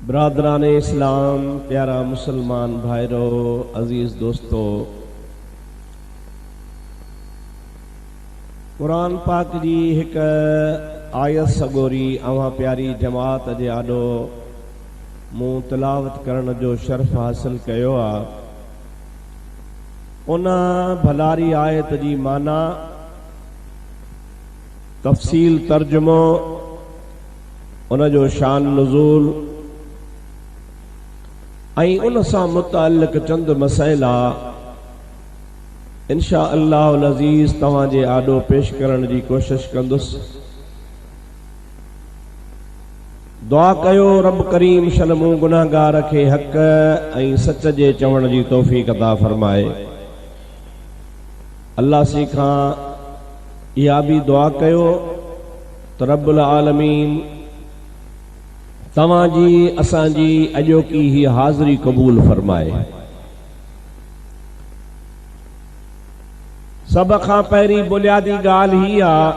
बरादरान इस्लाम, प्यारा मुसलमान भाईरो, अजीज दोस्तों, कुरान पाक जी एक आयत सगोरी अवां प्यारी जमात जे आॾो मूं तिलावत करण जो शर्फ हासिल कयो आ। उन भलारी आयत जी माना, तफ़सील, तर्जुमो, उन जो शान नुज़ूल ऐं उन सां मुतालिक़ चंद मसइला इंशा अल्लाह अज़ीज़ तव्हां जे आॾो पेश करण जी कोशिश कंदुसि। दुआ कयो रब करीम शन मूं गुनाहगार खे हक़ ऐं सच जे चवण जी तौफ़ीक़ अता फरमाए। अल्लाह सी खां इहा बि दुआ कयो त रब्बुल आलमीन तव्हां जी असांजी अॼोकी ही हाज़िरी क़बूल फरमाए। सब खां पहिरीं बुनियादी ॻाल्हि ही आ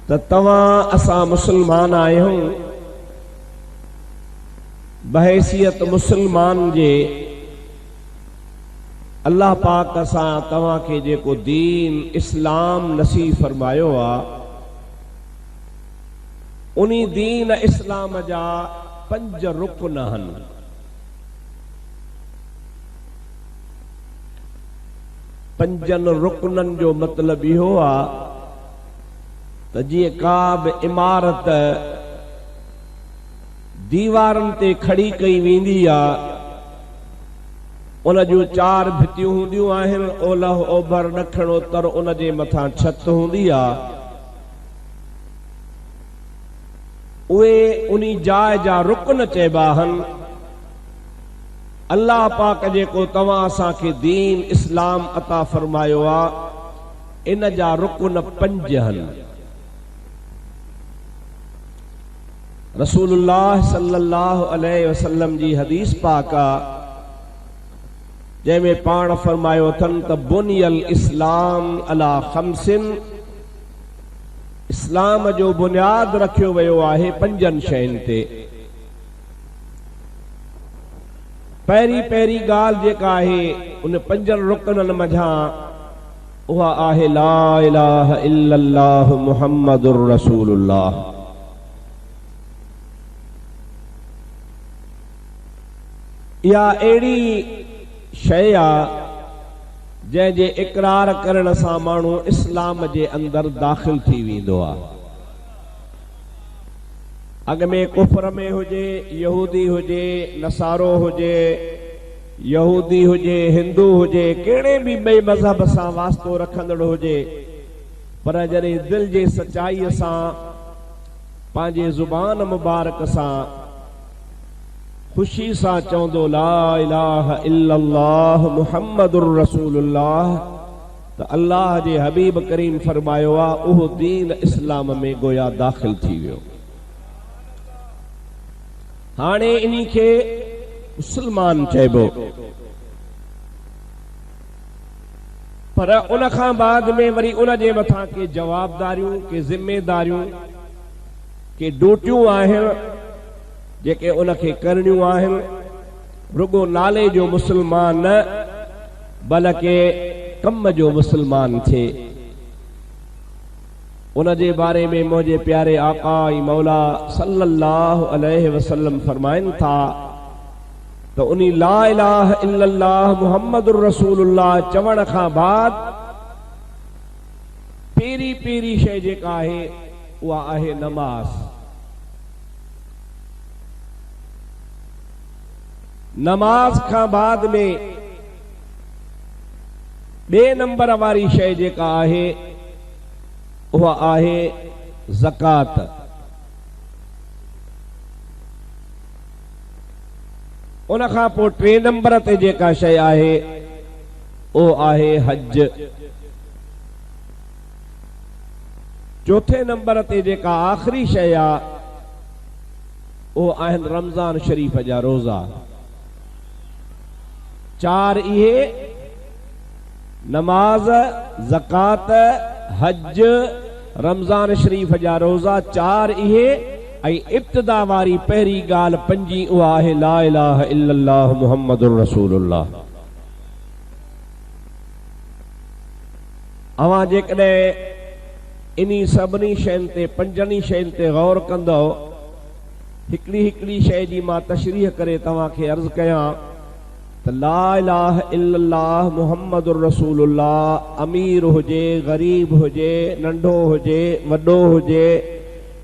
त तव्हां असां मुसलमान आहियूं। बहैसियत मुसलमान जे अल्लाह पाक असां तव्हां खे जेको दीन इस्लाम नसीब फरमायो आ, उन्ही दीन इस्लाम जा 5 रुकन आहिनि। पंजनि रुकननि जो मतिलब इहो आ त जीअं का बि इमारत दीवारनि ते खड़ी कई वेंदी आ, उन जूं 4 भितियूं हूंदियूं आहिनि, ओलह ओभर ॾखण उत्तर, उन जे मथां छत हूंदी आ। उहे उन्ही जाइ जा रुकन चइबा आहिनि। अल्लाह पाक जेको तव्हां असांखे दीन इस्लाम अता फरमायो आ, इन जा रुकन 5 आहिनि। रसूलुल्लाह सल्लल्लाहु अलैहि वसल्लम जी हदीस पाक आ, जंहिंमें पाण फरमायो अथनि त बुनियल इस्लाम अला खमसिन, इस्लाम जो बुनियाद रखियो वियो आहे 5 शयुनि ते। पहिरीं ॻाल्हि जेका आहे उन 5 रुकननि मझां उहा आहे ला इलाहा इल्लल्लाह मुहम्मदुर रसूलुल्लाह। इहा अहिड़ी शइ आ जंहिंजे इक़रार करण सां माण्हू इस्लाम जे अंदरि दाख़िल थी वेंदो आहे। अॻ में कुफर में हुजे, यहूदी हुजे, नसारो हुजे, यहूदी हुजे, हिंदू हुजे, कहिड़े बि ॿिए मज़हब सां वास्तो रखंदड़ हुजे, पर जॾहिं दिल जे सचाईअ सां पंहिंजे ज़ुबान मुबारक सां ख़ुशी सां चवंदो ला इलाहा इल्लल्लाह मुहम्मदुर रसूलुल्लाह, त अल्लाह जे हबीब करीम फरमायो आ, उहो दीन इस्लाम में गोया दाख़िल थी वियो। हाणे इन्ही खे मुसलमान चइबो, पर उन खां बाद में वरी उन जे मथां के जवाबदारियूं, के ज़िम्मेदारियूं, के ड्यूटियूं आहिनि जेके उनखे करणियूं आहिनि। रुगो नाले जो मुसलमान न, बल्कि कम जो मुसलमान थे। उन जे बारे में मुंहिंजे प्यारे आका ऐं मौला सल्लल्लाहु अलैहि वसल्लम फरमाइनि था त उन्ही ला इलाहा इल्लल्लाह मुहम्मदुर रसूलुल्लाह चवण खां बाद पहिरीं शइ जेका आहे उहा आहे नमाज़। नमाज खां बाद में ॿिए नंबर वारी शइ जेका आहे उहा आहे ज़कात। उन खां पोइ 3 नंबर ते जेका शइ आहे उहो आहे हज। 4 नंबर ते जेका आख़िरी शइ आहे उहो आहिनि रमज़ान शरीफ़ जा रोज़ा। 4 इहे नमाज, ज़कात, हज, रमज़ान शरीफ़ जा रोज़ा, 4 इहे ऐं इब्तिदा वारी पहिरीं ॻाल्हि पंजी उहा आहे ला इलाहा इल्लल्लाह मुहम्मदुर रसूलुल्लाह। अवां जेकॾहिं इन्ही सभिनी शयुनि ते पंजनि शयुनि ते गौर कंदो, हिकिड़ी हिकिड़ी शइ जी मां तशरीह करे तव्हांखे अर्ज़ कयां त ला इलाहा इल्लल्लाह मुहम्मदुर रसूलुल्लाह अमीर हुजे, ग़रीब हुजे, नंढो हुजे, वॾो हुजे,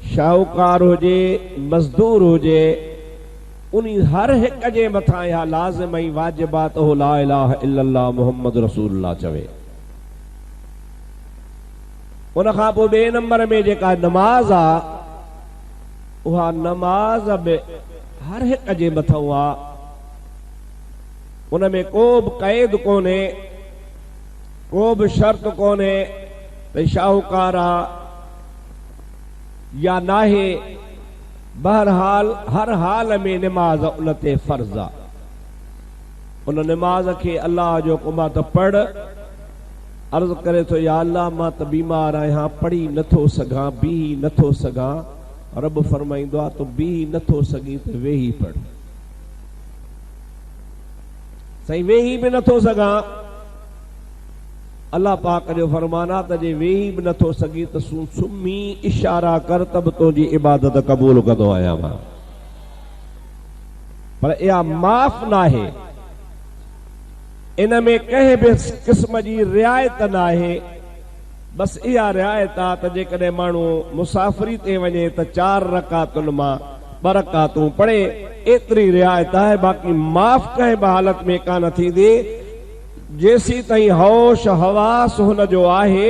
शाहूकार हुजे, मज़दूर हुजे, उन हर हिक जे मथां इहा लाज़िम ऐं वाजिबात हो ला इलाहा इल्लल्लाह मुहम्मद रसूलुल्लाह चवे। उन खां पोइ ॿिए नंबर में जेका नमाज़ आहे, उहा नमाज़ बि हर हिक जे मथां आहे। उन में को बि क़ैद कोन्हे, को बि शर्त कोन्हे त शाहूकार आहे या नाहे। बहरहाल हर हाल में नमाज उन ते फर्ज़ आहे। उन नमाज खे अल्लाह जो हुकुम त पढ़। अर्ज़ करे थो या अल्लाह मां त बीमार आहियां, पढ़ी नथो सघां, बीही नथो सघां। रब फरमाईंदो आहे तूं बीही नथो सघीं त वेही पढ़। साईं वेही बि नथो सघां, अल्लाह पाक जो फरमान आहे त जे वेही बि नथो सघी त सुम्ही इशारा कर त बि तुंहिंजी इबादत क़बूल कंदो आहियां मां। पर इहा माफ़ नाहे, इन में कंहिं बि क़िस्म जी रिआयत नाहे। बसि इहा रिआयत आहे त जेकॾहिं माण्हू मुसाफ़िरी ते वञे त 4 रकातुनि मां 2 रकातूं पढ़े, एतिरी रिआयत आहे। बाक़ी माफ़ कंहिं बि हालत में कान थींदी। जेसी ताईं होश हवास हुन जो आहे,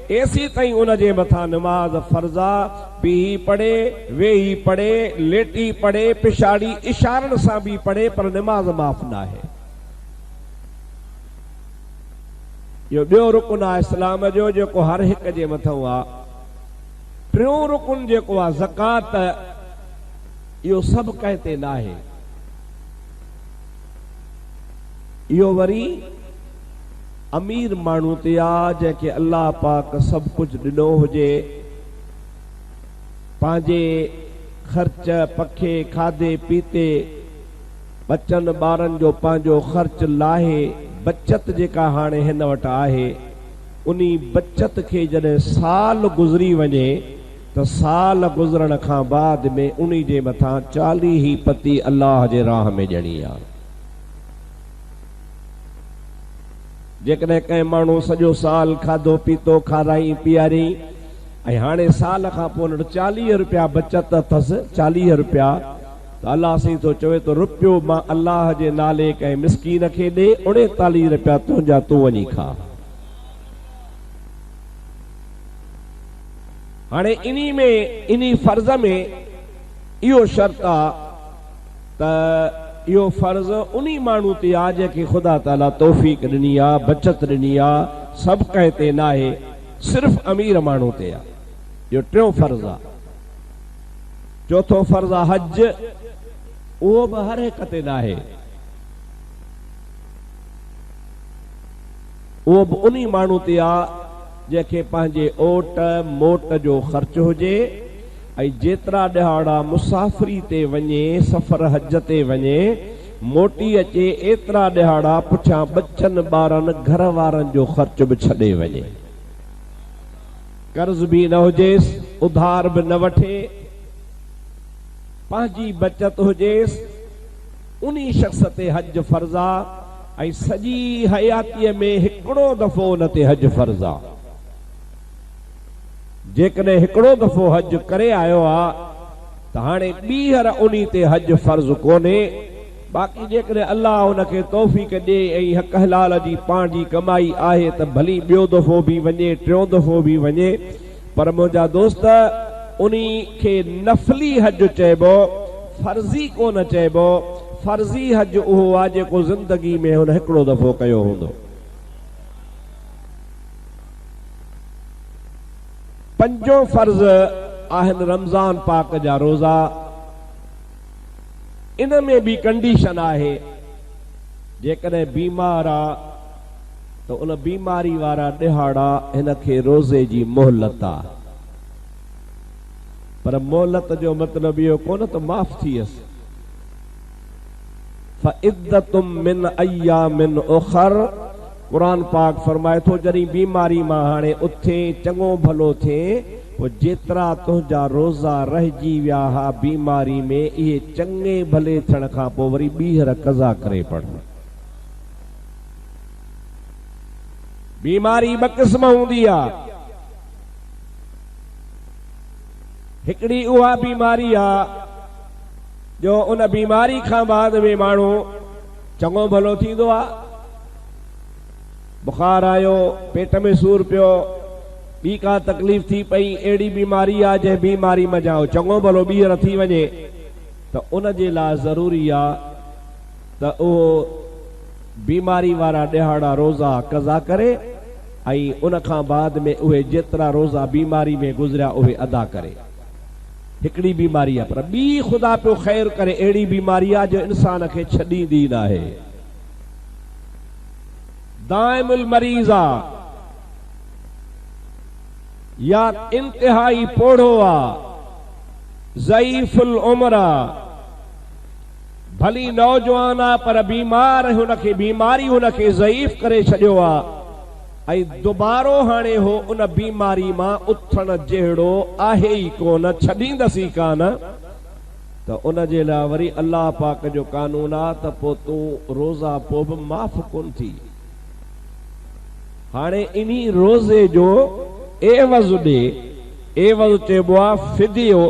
एसी ताईं उन जे मथां नमाज फर्ज़ आहे। बीही पढ़े, वेही पढ़े, लेटी पढ़े, पिछाड़ी इशारनि सां बि पढ़े, पर नमाज माफ़ न आहे। इहो ॿियो रुकुन आहे इस्लाम जो, जेको हर हिक जे मथां आहे। टियों रुकुन जेको आहे ज़कात, इहो सभु कंहिं ते न आहे। इहो वरी अमीर माण्हू ते आहे, जंहिंखे अल्लाह पाक सभु कुझु ॾिनो हुजे, पंहिंजे ख़र्च पखे, खाधे पीते, बचनि ॿारनि जो पंहिंजो ख़र्च लाहे, बचत जेका हाणे हिन वटि आहे, उन बचत खे जॾहिं साल गुज़री वञे त साल गुज़रण खां बाद में उन जे मथां 40 पती अल्लाह जे राह में ॾियणी आहे। जेकॾहिं कंहिं माण्हू सॼो साल खाधो पीतो, खाराई पीआरी, ऐं हाणे साल खां पोइ उन 40 रुपया बचत अथसि, 40 रुपया, त अल्लाह साईं थो चवे तो रुपयो मां अल्लाह जे नाले कंहिं मिसकीन खे ॾे, 39 रुपया तुंहिंजा तूं वञी खा। हाणे इन्ही फर्ज़ में इहो शर्त आहे त इहो फर्ज़ उन्ही माण्हू ते आहे जंहिंखे ख़ुदा ताला तौफ़ीक़ ॾिनी आहे, बचत ॾिनी आहे। सभु कंहिं ते न आहे, सिर्फ़ अमीर माण्हू ते आहे। इहो टियों फर्ज़ आहे। चौथो फर्ज़ आहे हज, उहो बि हर हिक ते न आहे। उहो बि उन्ही माण्हू ते आहे जंहिंखे पंहिंजे ओट मोट जो ख़र्च हुजे, ऐं जेतिरा ॾहाड़ा मुसाफ़िरी ते वञे, सफ़र हज ते वञे, मोटी अचे, एतिरा ॾहाड़ा पुठियां बचनि ॿारनि घर वारनि जो ख़र्च बि छॾे वञे। कर्ज़ बि न हुजेसि, उधार बि न वठे, पंहिंजी बचत हुजेसि। उन्ही शख़्स ते हज फर्ज़ आहे, ऐं सॼी हयातीअ में हिकिड़ो दफ़ो उन ते हज फर्ज़ आहे। जेकॾहिं हिकिड़ो दफ़ो हज करे आयो आहे त हाणे ॿीहर उन ते हज फर्ज़ कोन्हे। बाक़ी जेकॾहिं अल्लाह हुनखे तौफ़ीक़ ॾे ऐं हक़ हलाल जी पाण जी कमाई आहे त भली ॿियो दफ़ो बि वञे, टियों दफ़ो बि वञे। पर मुंहिंजा दोस्त, उन खे नफ़ली हज चइबो, फर्ज़ी कोन चइबो। फर्ज़ी हज उहो आहे जेको ज़िंदगी में हुन हिकिड़ो दफ़ो कयो हूंदो। पंजो फर्ज़ आहिनि रमज़ान पाक जा रोज़ा। इन में भी कंडीशन आहे, जेकॾहिं बीमार आहे त उन बीमारी वारा ॾहाड़ा हिन खे रोज़े जी मोहलत आहे। पर मोहलत जो मतलब इहो कोन त माफ़ थी वियसि। फ़इद्दतुम मिन अय्यामिन उख़र, क़ुरान पाक फरमाए थो जॾहिं बीमारी मां हाणे उथे चङो भलो थिए पोइ जेतिरा तुंहिंजा रोज़ा रहिजी विया हा बीमारी में, इहे चङे भले थियण खां पोइ वरी ॿीहर क़ज़ा करे पढ़। बीमारी ॿ क़िस्म हूंदी आहे, हिकिड़ी उहा बीमारी आहे जो उन बीमारी खां बाद में माण्हू चङो भलो थींदो आहे। बुखार आयो, पेट में सूर पियो, ॿी का तकलीफ़ थी पई, अहिड़ी बीमारी आहे जंहिं बीमारी में जाओ चङो भलो ॿीहर थी वञे त उन जे लाइ ज़रूरी आहे त उहो बीमारी वारा ॾिहाड़ा रोज़ा क़ज़ा करे ऐं उन खां बाद में उहे जेतिरा रोज़ा बीमारी में गुज़रिया उहे अदा करे। हिकिड़ी बीमारी आहे, पर ॿी ख़ुदा पियो ख़ैर करे अहिड़ी बीमारी आहे जो इंसान खे छॾींदी न आहे। दाइमुल मरीज़ आहे या इंतिहाई पोढ़ो आहे, ज़ईफ़ुल उम्र आहे, भली नौजवान आहे पर बीमार हुनखे बीमारी हुनखे ज़ईफ़ करे छॾियो आहे ऐं दुबारो हाणे हो उन बीमारी मां उथण जहिड़ो आहे ई कोन, छॾींदसि ई कान, त उन जे लाइ वरी अल्लाह पाक जो कानून आहे त पोइ तूं रोज़ा पोइ बि माफ़ कोन थी। हाणे इन्ही रोज़े जो एवज़ ॾे, एवज़ चइबो आहे फिदियो।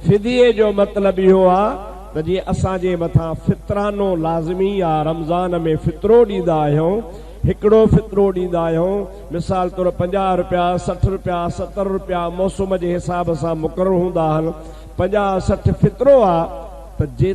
फिदिये जो मतिलबु इहो आहे त जीअं असांजे मथां फितरानो लाज़मी आहे, रमज़ान में फितरो ॾींदा आहियूं, हिकिड़ो फितरो ॾींदा आहियूं, मिसाल तौर 50 रुपया 60 रुपया 70 रुपया मौसम जे हिसाब सां मुक़ररु हूंदा आहिनि, 50-60 फितरो आहे त जे